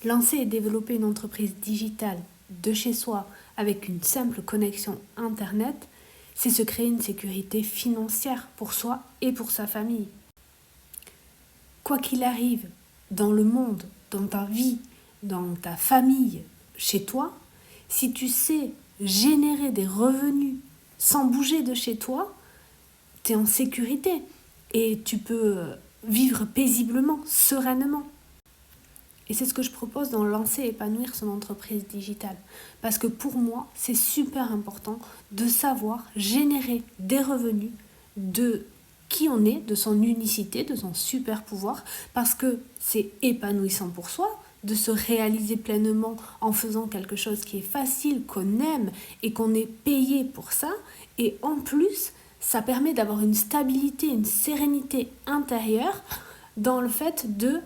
Lancer et développer une entreprise digitale de chez soi avec une simple connexion Internet, c'est se créer une sécurité financière pour soi et pour sa famille. Quoi qu'il arrive dans le monde, dans ta vie, dans ta famille, chez toi, si tu sais générer des revenus sans bouger de chez toi, tu es en sécurité et tu peux vivre paisiblement, sereinement. Et c'est ce que je propose dans Lancer et épanouir son entreprise digitale. Parce que pour moi, c'est super important de savoir générer des revenus de qui on est, de son unicité, de son super pouvoir, parce que c'est épanouissant pour soi de se réaliser pleinement en faisant quelque chose qui est facile, qu'on aime et qu'on est payé pour ça. Et en plus, ça permet d'avoir une stabilité, une sérénité intérieure dans le fait de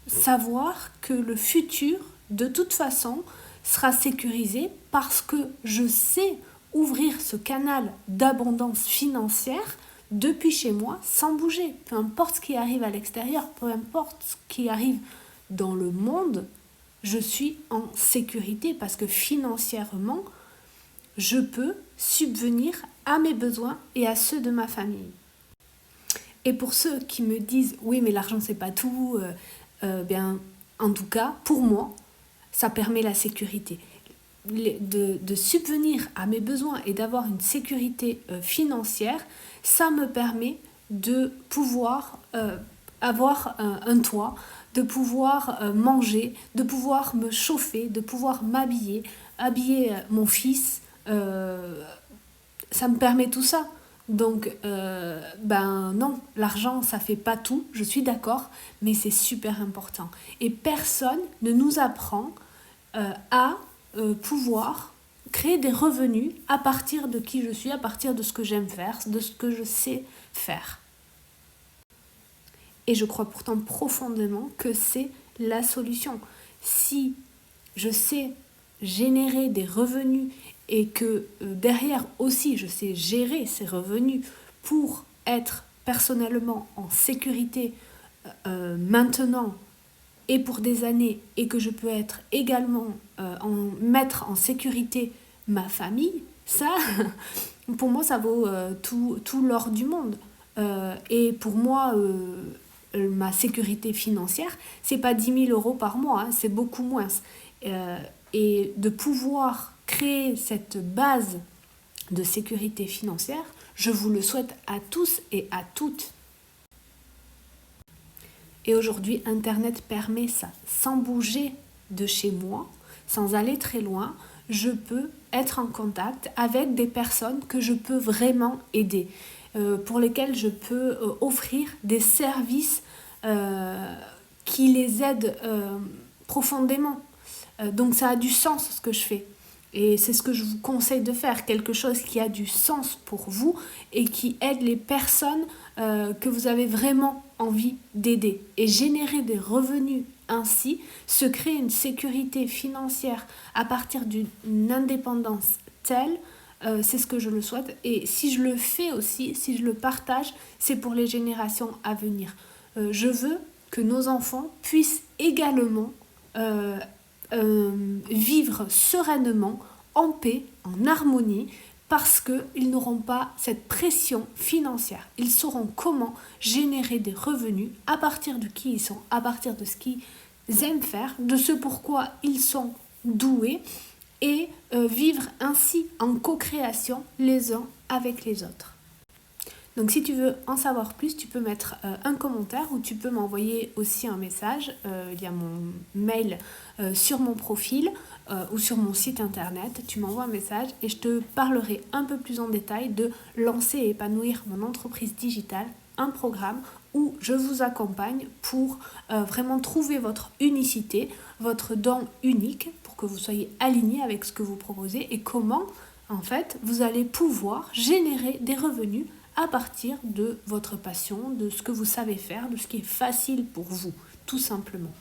savoir que le futur, de toute façon, sera sécurisé parce que je sais ouvrir ce canal d'abondance financière depuis chez moi sans bouger. Peu importe ce qui arrive à l'extérieur, peu importe ce qui arrive dans le monde, je suis en sécurité parce que financièrement, je peux subvenir à mes besoins et à ceux de ma famille. Et pour ceux qui me disent « oui, mais l'argent, c'est pas tout », en tout cas, pour moi, ça permet la sécurité. De subvenir à mes besoins et d'avoir une sécurité financière, ça me permet de pouvoir avoir un toit, de pouvoir manger, de pouvoir me chauffer, de pouvoir m'habiller, habiller mon fils. Ça me permet tout ça. Donc, non, l'argent, ça fait pas tout, je suis d'accord, mais c'est super important. Et personne ne nous apprend à pouvoir créer des revenus à partir de qui je suis, à partir de ce que j'aime faire, de ce que je sais faire. Et je crois pourtant profondément que c'est la solution. Si je sais générer des revenus et que derrière aussi je sais gérer ces revenus pour être personnellement en sécurité maintenant et pour des années, et que je peux être également mettre en sécurité ma famille, ça, pour moi, ça vaut tout l'or du monde. Et pour moi, ma sécurité financière, c'est pas 10 000 € par mois, hein, c'est beaucoup moins. Et de pouvoir créer cette base de sécurité financière, je vous le souhaite à tous et à toutes. Et aujourd'hui, Internet permet ça. Sans bouger de chez moi, sans aller très loin, je peux être en contact avec des personnes que je peux vraiment aider, pour lesquelles je peux offrir des services qui les aident profondément. Donc ça a du sens ce que je fais. Et c'est ce que je vous conseille de faire, quelque chose qui a du sens pour vous et qui aide les personnes que vous avez vraiment envie d'aider. Et générer des revenus ainsi, se créer une sécurité financière à partir d'une indépendance telle, c'est ce que je le souhaite. Et si je le fais aussi, si je le partage, c'est pour les générations à venir. Je veux que nos enfants puissent également vivre sereinement, en paix, en harmonie, parce qu'ils n'auront pas cette pression financière. Ils sauront comment générer des revenus à partir de qui ils sont, à partir de ce qu'ils aiment faire, de ce pourquoi ils sont doués, et vivre ainsi en co-création les uns avec les autres. Donc si tu veux en savoir plus, tu peux mettre un commentaire ou tu peux m'envoyer aussi un message. Il y a mon mail sur mon profil ou sur mon site internet. Tu m'envoies un message et je te parlerai un peu plus en détail de lancer et épanouir mon entreprise digitale, un programme où je vous accompagne pour vraiment trouver votre unicité, votre don unique, pour que vous soyez aligné avec ce que vous proposez et comment en fait vous allez pouvoir générer des revenus à partir de votre passion, de ce que vous savez faire, de ce qui est facile pour vous, tout simplement.